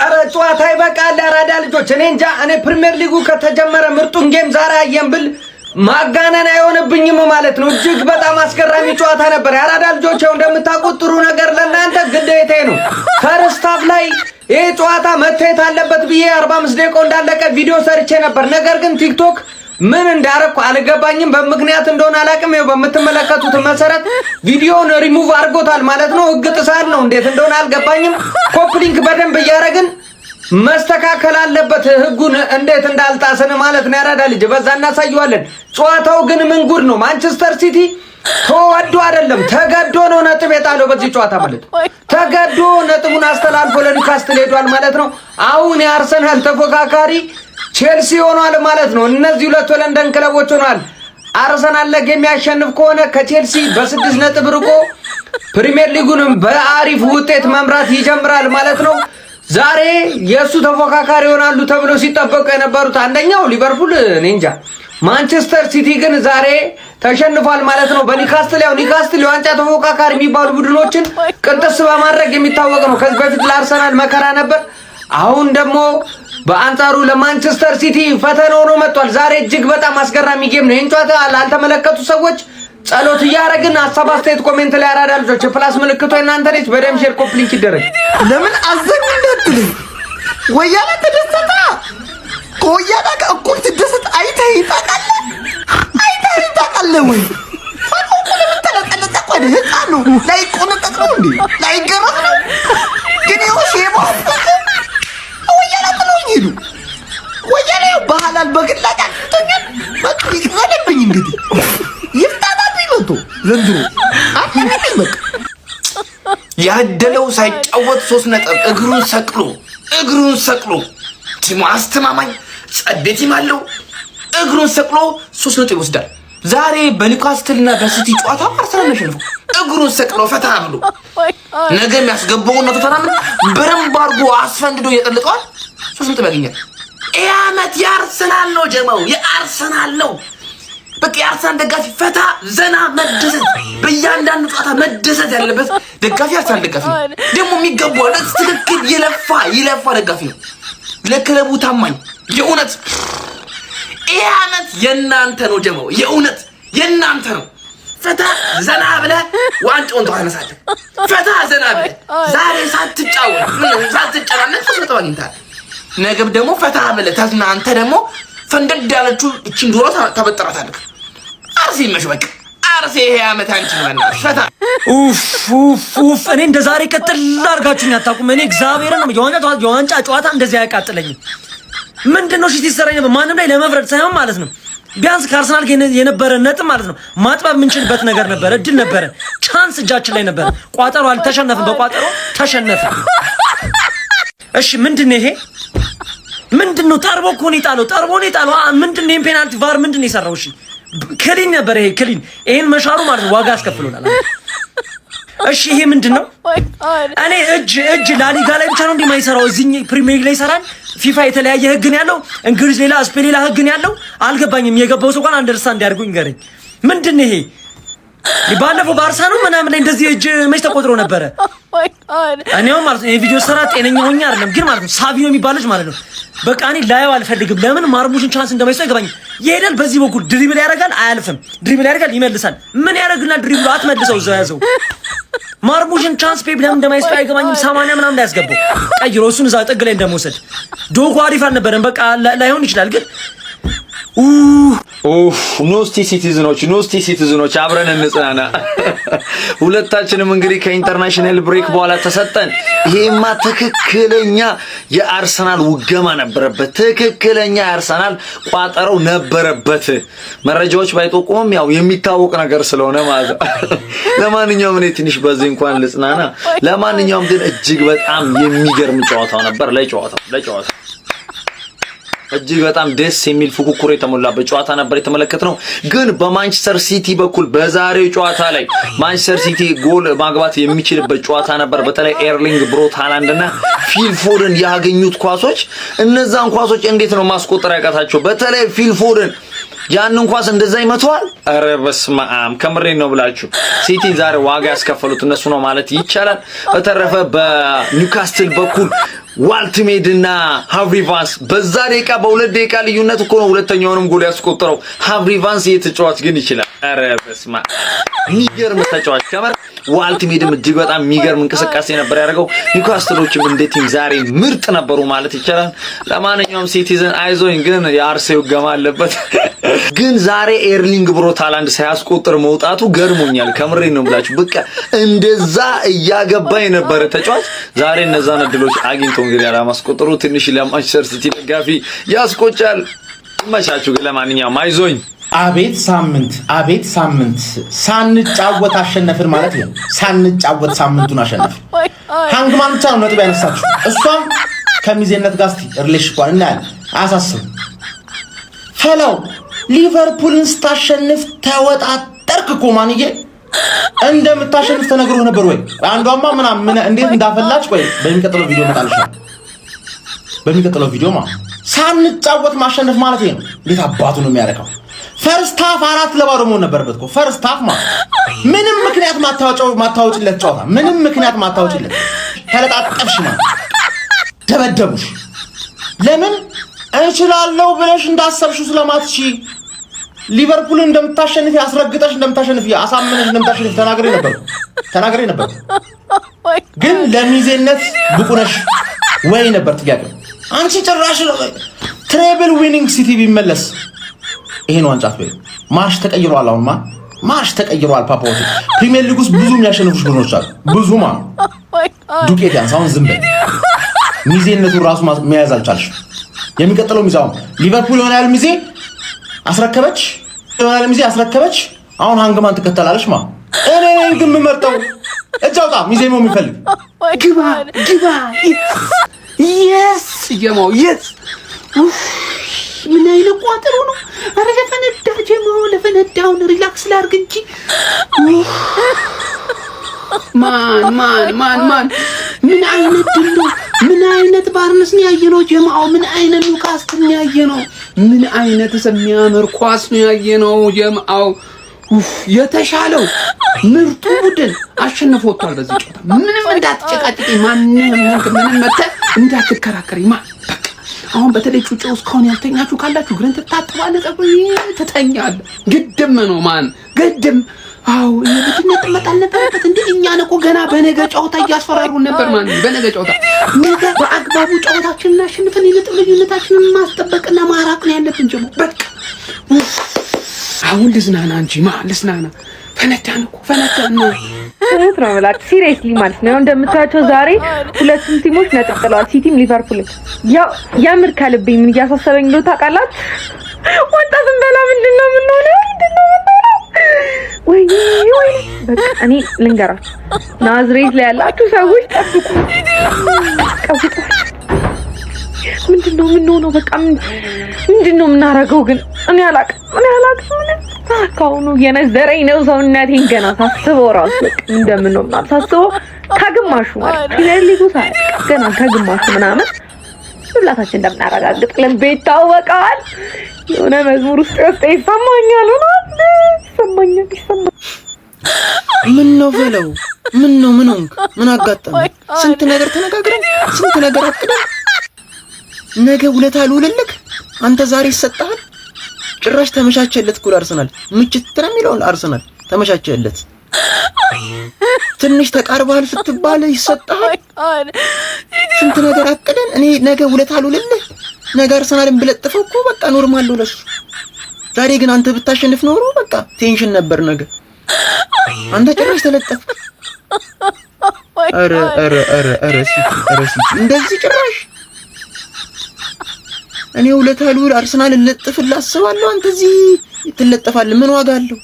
አረ ጨዋታ ይበቃል ያራዳ ልጆች እኔ እንጃ እኔ ፕሪሚየር ሊጉ ከተጀመረ ምርጡን ጌም ዛሬ አየን ብል ማጋነን አይሆንብኝም ማለት ነው እጅግ በጣም አስገራሚ ጨዋታ ነበር ያራዳ ልጆች እንደምታውቁት ጥሩ ነገር ለእናንተ ግዴታዬ ነው ፈርስት ላይ ይሄ ጨዋታ መታየት አለበት ብዬ 45 ደቂቃ እንዳለቀ ቪዲዮ ሰርቼ ነበር ነገር ግን ቲክቶክ ምን እንዳረኩ አልገባኝም በመግናት እንደሆነ አላቅም ይሄው በመተመለከቱት መሰረት ቪዲዮውን ሪሙቭ አድርጎታል ማለት ነው ህግ ጥሳል ነው እንዴት እንደሆነ አልገባኝም ኮፒ ሊንክ በደንብ ያረጋግን መስተካከል አለበት ህጉን እንዴት እንዳልጣሰነ ማለት ነው ያራዳ ልጅ በዛ እናሳየዋለን ጨዋታው ግን ምን ጉድ ነው ማንቸስተር ሲቲ ተወዶ አይደለም ተገዶ ነው ነጥብ የጣለው በዚህ ጨዋታ ማለት ተገዶ ነጥቡን አስተላልፎ ለኒውካስትል ሄዷል ማለት ነው አሁን የአርሰናል ተፎካካሪ ቼልሲ ሆኗል ማለት ነው እነዚህ ሁለት ለንደን ክለቦች ሆኗል አርሰናል ለጌም ያሸንፍ ከሆነ ከቼልሲ በ6 ነጥብ ርቆ ፕሪሚየር ሊጉንም በአሪፍ ውጤት መምራት ይጀምራል ማለት ነው ዛሬ የሱ ተፎካካሪ ሆናሉ ተብሎ ሲጠበቁ የነበሩት አንደኛው ሊቨርፑል እንጃ ማንቸስተር ሲቲ ግን ዛሬ ተሸንፏል ማለት ነው በኒውካስትል ኒውካስትል ዋንጫ ተፎካካሪ የሚባሉ ቡድኖችን ቅንጥስ በማድረግ የሚታወቅ ነው ከዚህ በፊት ለአርሰናል መከራ ነበር አሁን ደግሞ በአንጻሩ ለማንቸስተር ሲቲ ፈተና ሆኖ መጥቷል ዛሬ እጅግ በጣም አስገራሚ ጌም ነው እንጫታ አልተመለከቱ ሰዎች ጸሎት ያረጋግን ሐሳብ አስተያየት ኮሜንት ላይ አራዳ ልጆች ፕላስ ምልክቱ እናንተ ልጅ በደም ሼር ኮፒ ሊንክ ይደረግ ለምን አዘን እንደትል ወያላ ተደሰታ ወያላ እኩል ትደሰት አይታይ ታቃለ ወይ ፈቆለ ምትለጠለጠ ቆደ ህፃኑ ላይ ቆነጠቅ ነው እንዴ ላይ ገረም ነው ግን ይወሽየው ወያላ ጥሎኝ ሄዱ ወያላ ባህላል በግላጭ አጥቶኛል በቃ ይቀደብኝ እንግዲህ ዘንድሮ አጥተናል በቃ ያደለው ሳይጫወት 3 ነጥብ እግሩን ሰቅሎ ቲሙ አስተማማኝ ጸደቲ ማለው እግሩን ሰቅሎ 3 ነጥብ ይወስዳል ዛሬ በኒውካስትልና በሲቲ ጨዋታ አርሰናል ነሽነው እግሩን ሰቅሎ ፈታ ብሎ ነገ የሚያስገባው ነው ተተናምን በረም ባርጎ አስፈንድዶ ይጠልቀዋል 3 ነጥብ ያገኛል ያመት ያርሰናል ነው ጀማው ያርሰናል ነው በቃ ያርሰናል ደጋፊ ፈታ ዘና መደሰት በእያንዳንዱ ጨዋታ መደሰት ያለበት ደጋፊ ያርሰናል ደጋፊ ደግሞ የሚገባው ለትክክል ይለፋ ደጋፊ ነው ለክለቡ ታማኝ የእውነት ያመት የናንተ ነው ጀማው የእውነት የናንተ ነው ፈታ ዘና ብለ ዋንጫውን ተዋነሳለ ፈታ ዘና ብለ ዛሬ ሳትጫወት ተሰጥቷል ነገም ደግሞ ፈታ ብለ ተዝናንተ ደግሞ ፈንደድ ያለችው እቺን ዶሮ ተበጥራታለህ አርሲ መሽበቅ አርሲ ይሄ አመት አንቺ ማለት ፈታ ኡፍ እኔ እንደ ዛሬ ቀጥል አድርጋችሁኝ አታውቁም እኔ እግዚአብሔርን ነው የዋንጫ ጨዋታ እንደዚህ አያቃጥለኝም ምንድነው ሽቲ ሰራኝ ማንም ላይ ለመፍረድ ሳይሆን ማለት ነው ቢያንስ ከአርሰናል የነበረ ነጥብ ማለት ነው ማጥበብ የምንችልበት ነገር ነበር እድል ነበር ቻንስ እጃችን ላይ ነበር ቋጠሮ አልተሸነፈም በቋጠሮ ተሸነፈ እሺ ምንድነው ይሄ ምንድነው ጠርቦ እኮ ነው የጣለው ምንድነው ይሄን ፔናልቲ ቫር ምንድነው የሰራው እሺ ክሊን ነበር ይሄ ክሊን ይሄን መሻሩ ማለት ዋጋ አስከፍሎናል እሺ ይሄ ምንድነው እኔ እጅ ላሊጋ ላይ ብቻ ነው እንደማይሰራው እዚህ ፕሪሚየር ሊግ ላይ ይሰራል ፊፋ የተለያየ ህግ ነው ያለው እንግሊዝ ሌላ ስፔን ሌላ ህግ ነው ያለው አልገባኝም የገባው ሰው እንኳን አንደርስታንድ ያድርጉኝ ገረኝ ምንድነው ይሄ ባለፈው ባርሳ ነው ምናምን ላይ እንደዚህ እጅ መች ተቆጥሮ ነበር እኔው ማለት ነው የቪዲዮ ሰራ ጤነኛ ሆኛ አይደለም ግን ማለት ነው ሳቪዮ የሚባል ልጅ ማለት ነው በቃ እኔ ላይው አልፈልግም ለምን ማርሙሽን ቻንስ እንደማይሰው አይገባኝም ይሄዳል በዚህ በኩል ድሪብል ያደርጋል አያልፍም ድሪብል ያደርጋል ይመልሳል ምን ያደርግና ድሪብል አትመልሰው እዛው ያዘው ማርሙሽን ቻንስ ፔፕ ለምን እንደማይሰው አይገባኝም 80 ምናምን እንዳያስገባው ቀይሮ እሱን እዛ ጥግ ላይ እንደመውሰድ ዶጎ አሪፍ አልነበረም በቃ ላይሆን ይችላል ግን ኖስቲ ሲቲዝኖች አብረን እንጽናና ሁለታችንም እንግዲህ ከኢንተርናሽናል ብሬክ በኋላ ተሰጠን ይሄማ ትክክለኛ የአርሰናል ውገማ ነበረበት ትክክለኛ የአርሰናል ቋጠረው ነበረበት መረጃዎች ባይጠቁሙም ያው የሚታወቅ ነገር ስለሆነ ማለት ለማንኛውም እኔ ትንሽ በዚህ እንኳን ልጽናና ለማንኛውም ግን እጅግ በጣም የሚገርም ጨዋታው ነበር ለጨዋታው እጅግ በጣም ደስ የሚል ፉክክር የተሞላበት ጨዋታ ነበር የተመለከትነው ግን በማንቸስተር ሲቲ በኩል በዛሬው ጨዋታ ላይ ማንቸስተር ሲቲ ጎል ማግባት የሚችልበት ጨዋታ ነበር በተለይ ኤርሊንግ ብሮት ሃላንድና ፊል ፎደን ያገኙት ኳሶች እነዛን ኳሶች እንዴት ነው ማስቆጠር ያቃታቸው በተለይ ፊል ፎደን ያንን ኳስ እንደዛ ይመቷል አረ በስመ አብ ከምሬን ነው ብላችሁ ሲቲ ዛሬ ዋጋ ያስከፈሉት እነሱ ነው ማለት ይቻላል በተረፈ በኒውካስትል በኩል ዋልትሜድና ሃቭሪቫንስ በዛ ደቂቃ በሁለት ደቂቃ ልዩነት እኮ ነው ሁለተኛውንም ጎል ያስቆጠረው። ሃቭሪቫንስ የተጫዋች ግን ይችላል። ኧረ በስመ አብ የሚገርም ተጫዋች ከመር ዋልትሜድም እጅግ በጣም የሚገርም እንቅስቃሴ ነበር ያደረገው። ኒውካስትሎችም እንደ ቲም ዛሬ ምርጥ ነበሩ ማለት ይቻላል። ለማንኛውም ሲቲዝን አይዞኝ፣ ግን የአርሴው ገማ አለበት። ግን ዛሬ ኤርሊንግ ብሮት ሃላንድ ሳያስቆጥር መውጣቱ ገርሞኛል። ከምሬ ነው ብላችሁ በቃ እንደዛ እያገባ የነበረ ተጫዋች ዛሬ እነዛን እድሎች አግኝቶ እንግዲህ አላማስቆጥሩ ትንሽ ለማንቸስተር ሲቲ ደጋፊ ያስቆጫል። መቻችሁ ግን ለማንኛውም አይዞኝ። አቤት ሳምንት ሳንጫወት አሸነፍን ማለት ነው። ሳንጫወት ሳምንቱን አሸነፍን። ሃንግማን ብቻ ነው ነጥብ ያነሳችሁ። እሷም ከሚዜነት ጋር እስቲ ሪሌሽንሺፕ እናያለን። አያሳስብም። ፈላው ሊቨርፑልን ስታሸንፍ ተወጣጠርክ እኮ ማንዬ። እንደምታሸንፍ ተነግሮ ነበር ወይ? አንዷማ ምን እንዴት እንዳፈላች ቆይ በሚቀጥለው ቪዲዮ መጣልሻለሁ። በሚቀጥለው ቪዲዮ ሳንጫወት ማሸነፍ ማለት ነው። እንዴት አባቱ ነው የሚያረካው? ፈርስት ሃፍ 4-0 መሆን ነበረበት እኮ ፈርስት ሃፍ ምንም ምክንያት ማታወጭለት ጨዋታ ምንም ምክንያት ማታወጭለት ተለጣጠፍሽ ደበደቡሽ። ለምን እንችላለው ብለሽ እንዳሰብሽው ስለማትሺ ሊቨርፑልን እንደምታሸንፍ ያስረግጠሽ እንደምታሸንፍ አሳምነሽ እንደምታሸንፍ ተናግሬ ነበር። ግን ለሚዜነት ብቁ ነሽ ወይ ነበር ጥያቄው። አንቺ ጭራሽ ትሬብል ዊኒንግ ሲቲ ቢመለስ ይሄን ዋንጫ አትበይ። ማርሽ ተቀይሯል። አሁንማ ማርሽ ተቀይሯል። ፓፓዎች ፕሪሚየር ሊግ ውስጥ ብዙ የሚያሸንፉሽ ቡድኖች አሉ። ብዙ ዱቄት ያንስ። አሁን ዝም በይ። ሚዜነቱን ራሱ መያዝ አልቻልሽ። የሚቀጥለው ሚዛው ሊቨርፑል ይሆናል። ሚዜ አስረከበች። አሁን ሃንግማን ትከተላለች። እኔ ግን የምመርጠው እጃውጣ ሚዜ ነው የሚፈልግ ግባ የስ ጀማው የስ ምን አይነት ቋጥሩ ነው? አረ ለፈነዳ ጀማው ለፈነዳውን ሪላክስ ላርግ እንጂ ማን ምን አይነት ድሎ ምን አይነት ባርነስ ነው ያየነው ጀማው? ምን አይነት ኒውካስትል ነው ያየነው? ምን አይነት የሚያምር ኳስ ነው ያየነው ጀማው? የተሻለው ምርጡ ቡድን አሸንፎ ወጥቷል በዚህ ጨዋታ። ምንም እንዳትጨቃጭቂ፣ ምንም መተ እንዳትከራከሪ አሁን በተለይ ጩጬው እስካሁን ያልተኛችሁ ካላችሁ ግረን ተታጥባለህ፣ ተተኛለህ። ግድም ነው ግድም። አዎ የቡድነት መጣል ነበረበት እንዴ? እኛን እኮ ገና በነገ ጨዋታ እያስፈራሩን ነበር። በነገ ጨዋታ ነገ በአግባቡ ጨዋታችንን አሸንፈን የነጥብ ልዩነታችንን ማስጠበቅና ማራቅ ነው ያለብን ጀሞ። በቃ አሁን ልዝናና እንጂ ልዝናና። ፈነዳን እውነት ነው ማለት ሲሪየስሊ ማለት ነው። እንደምታያቸው ዛሬ ሁለቱም ቲሞች ነጥብ ጥለዋል። ሲቲም ሊቨርፑልም። ያው የምር ከልቤ ምን እያሳሰበኝ ነው ታውቃላችሁ? ወጣ ስንበላ ምንድነው የምንሆነው? ወይ በቃ እኔ ልንገራችሁ፣ ናዝሬት ላይ ያላችሁ ሰዎች ጠብቁ። ምንድነው የምንሆነው? በቃ ምንድነው የምናረገው? ግን እኔ አላቅም። ካሁኑ የነዘረኝ ነው ሰውነቴን ገና ሳስበው ራሱ እንደምነው ምናምን ሳስበው ከግማሹ ማለት ፕሪሚየር ሊጉ ገና ከግማሹ ምናምን ሁላታችን እንደምናረጋግጥ ልቤ ይታወቃል። የሆነ መዝሙር ውስጥ ይሰማኛል። ምን ነው በለው? ምን ሆንክ? ምን አጋጠመ? ስንት ነገር ተነጋግረን ስንት ነገር አቅደን ነገ ውለታ ልውልልክ አንተ ዛሬ ይሰጣል። ጭራሽ ተመቻቸለት እኮ አርሰናል ምችት ነው የሚለው አርሰናል ተመቻቸለት። ትንሽ ተቃርባል ስትባል ይሰጣል። ስንት ነገር አቅደን እኔ ነገ ውለታ ልውልልህ ነገ አርሰናልን ብለጥፈው እኮ በቃ ኖርማል ነው ለሱ። ዛሬ ግን አንተ ብታሸንፍ ኖሮ በቃ ቴንሽን ነበር ነገ። አንተ ጭራሽ ተለጠፍ። ኧረ ሲቲ እንደዚህ ጭራሽ እኔ ውለታ ልውል አርሰናልን ልጥፍልህ አስባለሁ። አንተ እዚህ ትለጠፋለህ። ምን ዋጋ አለው?